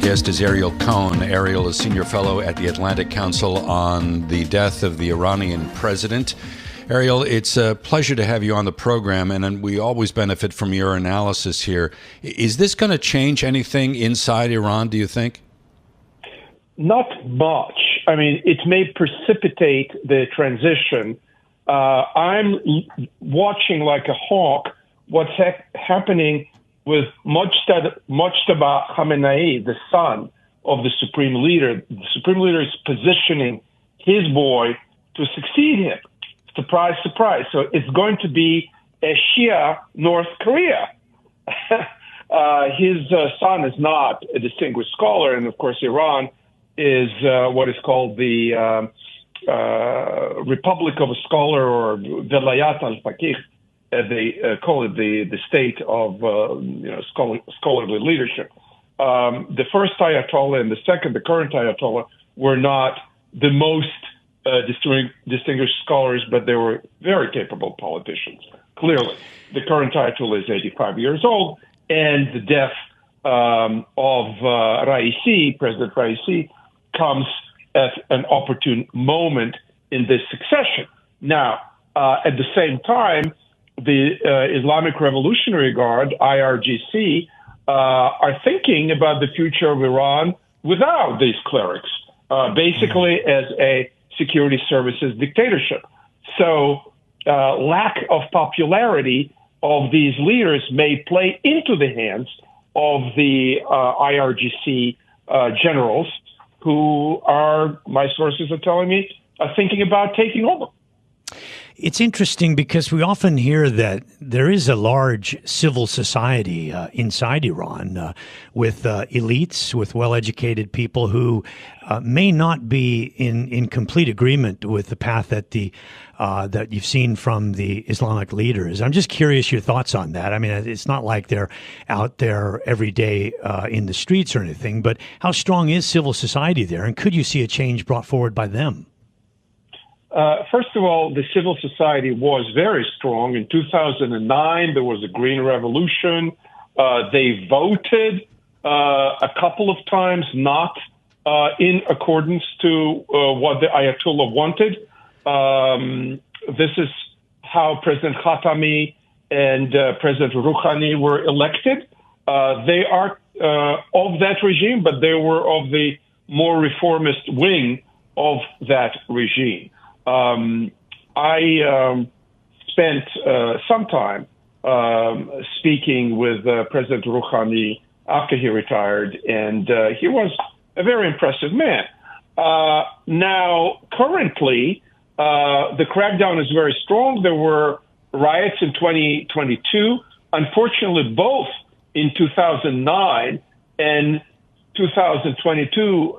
guest is Ariel Cohen. Ariel is senior fellow at the Atlantic Council on the death of the Iranian president. Ariel, it's a pleasure to have you on the program, and we always benefit from your analysis here. Is this going to change anything inside Iran, do you think? Not much. I mean, it may precipitate the transition. I'm watching like a hawk what's happening with Mujtaba Khamenei, the son of the Supreme Leader. The Supreme Leader is positioning his boy to succeed him. Surprise, surprise. So it's going to be a Shia North Korea. His son is not a distinguished scholar, and of course Iran is what is called the Republic of a Scholar, or Velayat al-Faqih. They call it the state of scholarly leadership. The first Ayatollah and the current Ayatollah, were not the most distinguished scholars, but they were very capable politicians. Clearly, the current Ayatollah is 85 years old, and the death of Raisi, President Raisi, comes at an opportune moment in this succession. Now, at the same time, the Islamic Revolutionary Guard, IRGC, are thinking about the future of Iran without these clerics, basically as a security services dictatorship. So lack of popularity of these leaders may play into the hands of the IRGC generals, who are, my sources are telling me, are thinking about taking over. It's interesting because we often hear that there is a large civil society inside Iran with elites, with well-educated people who may not be in complete agreement with the path that that you've seen from the Islamic leaders. I'm just curious your thoughts on that. I mean, it's not like they're out there every day in the streets or anything, but how strong is civil society there, and could you see a change brought forward by them? First of all, the civil society was very strong. In 2009, there was a Green Revolution. They voted a couple of times not in accordance to what the Ayatollah wanted. This is how President Khatami and President Rouhani were elected. They are of that regime, but they were of the more reformist wing of that regime. I spent some time speaking with President Rouhani after he retired, and he was a very impressive man. Now, currently, the crackdown is very strong. There were riots in 2022. Unfortunately, both in 2009 and 2022,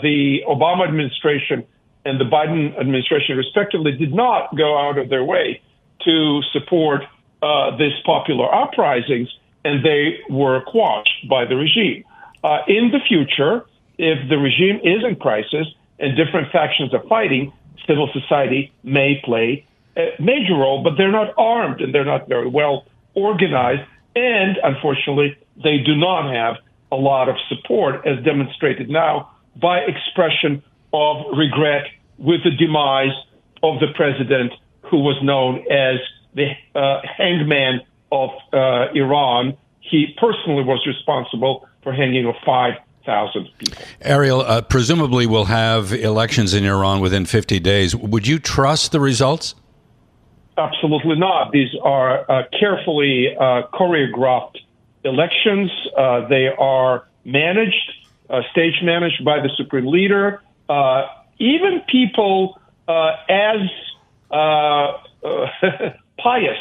the Obama administration and the Biden administration, respectively, did not go out of their way to support these popular uprisings, and they were quashed by the regime. In the future, if the regime is in crisis and different factions are fighting, civil society may play a major role, but they're not armed and they're not very well organized, and unfortunately, they do not have a lot of support, as demonstrated now by expression of regret with the demise of the president, who was known as the hangman of Iran. He personally was responsible for hanging of 5,000 people. Ariel, presumably we'll have elections in Iran within 50 days. Would you trust the results? Absolutely not. These are carefully choreographed elections. They are stage managed by the supreme leader. Even people as pious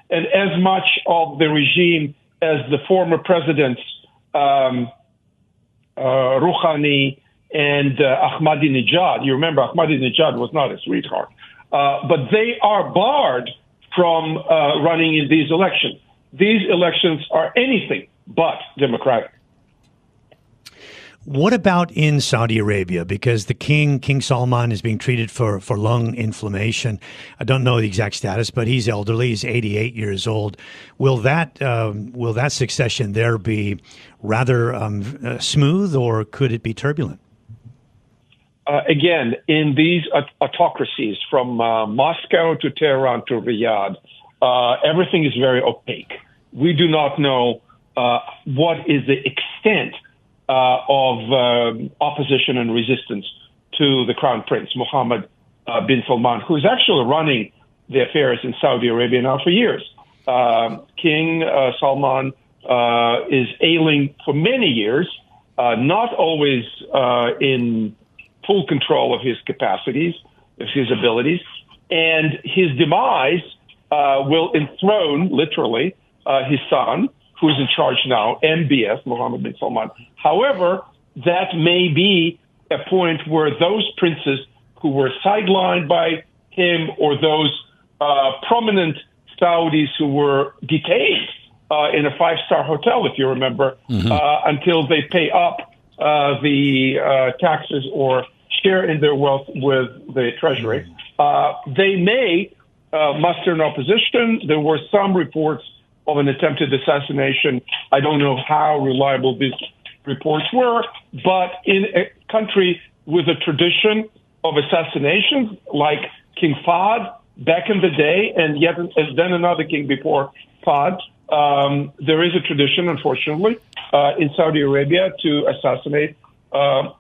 and as much of the regime as the former presidents Rouhani and Ahmadinejad. You remember Ahmadinejad was not a sweetheart. But they are barred from running in these elections. These elections are anything but democratic. What about in Saudi Arabia? Because the King Salman, is being treated for lung inflammation. I don't know the exact status, but he's elderly. He's 88 years old. Will that succession there be rather smooth, or could it be turbulent? Again, in these autocracies, from Moscow to Tehran to Riyadh, everything is very opaque. We do not know what is the extent of opposition and resistance to the Crown Prince, Mohammed bin Salman, who is actually running the affairs in Saudi Arabia now for years. King Salman is ailing for many years, not always in full control of his capacities, of his abilities, and his demise will enthrone, literally, his son, who is in charge now, MBS, Mohammed bin Salman. However, that may be a point where those princes who were sidelined by him, or those prominent Saudis who were detained in a five-star hotel, if you remember, until they pay up the taxes or share in their wealth with the Treasury, they may muster an opposition. There were some reports of an attempted assassination. I don't know how reliable these reports were, but in a country with a tradition of assassinations, like King Fahd back in the day, and yet then another king before Fahd, there is a tradition, unfortunately, in Saudi Arabia to assassinate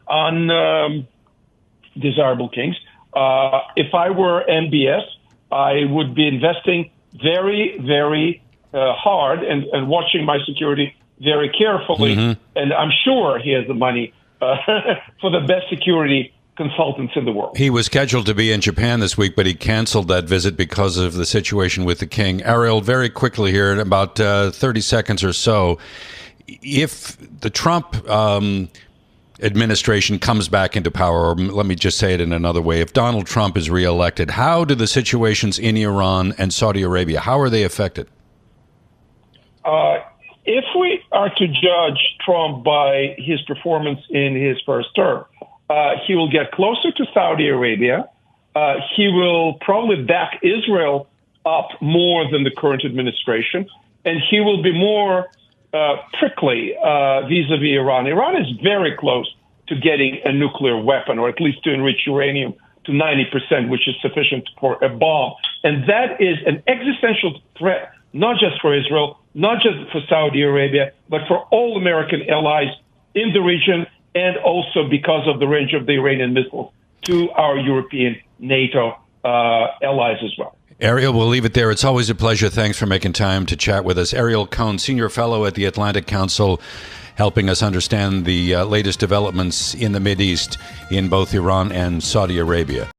undesirable kings. If I were MBS, I would be investing very, very hard and watching my security very carefully. And I'm sure he has the money for the best security consultants in the world. He was scheduled to be in Japan this week, but he canceled that visit because of the situation with the king. Ariel, very quickly here, in about 30 seconds or so, if the Trump administration comes back into power, or let me just say it in another way, if Donald Trump is reelected, how do the situations in Iran and Saudi Arabia, how are they affected? If we are to judge Trump by his performance in his first term, he will get closer to Saudi Arabia. He will probably back Israel up more than the current administration, and he will be more prickly vis-a-vis Iran. Iran is very close to getting a nuclear weapon, or at least to enrich uranium to 90%, which is sufficient for a bomb. And that is an existential threat, not just for Israel, not just for Saudi Arabia, but for all American allies in the region, and also because of the range of the Iranian missiles to our European NATO allies as well. Ariel, we'll leave it there. It's always a pleasure. Thanks for making time to chat with us. Ariel Cohen, Senior Fellow at the Atlantic Council, helping us understand the latest developments in the Mideast in both Iran and Saudi Arabia.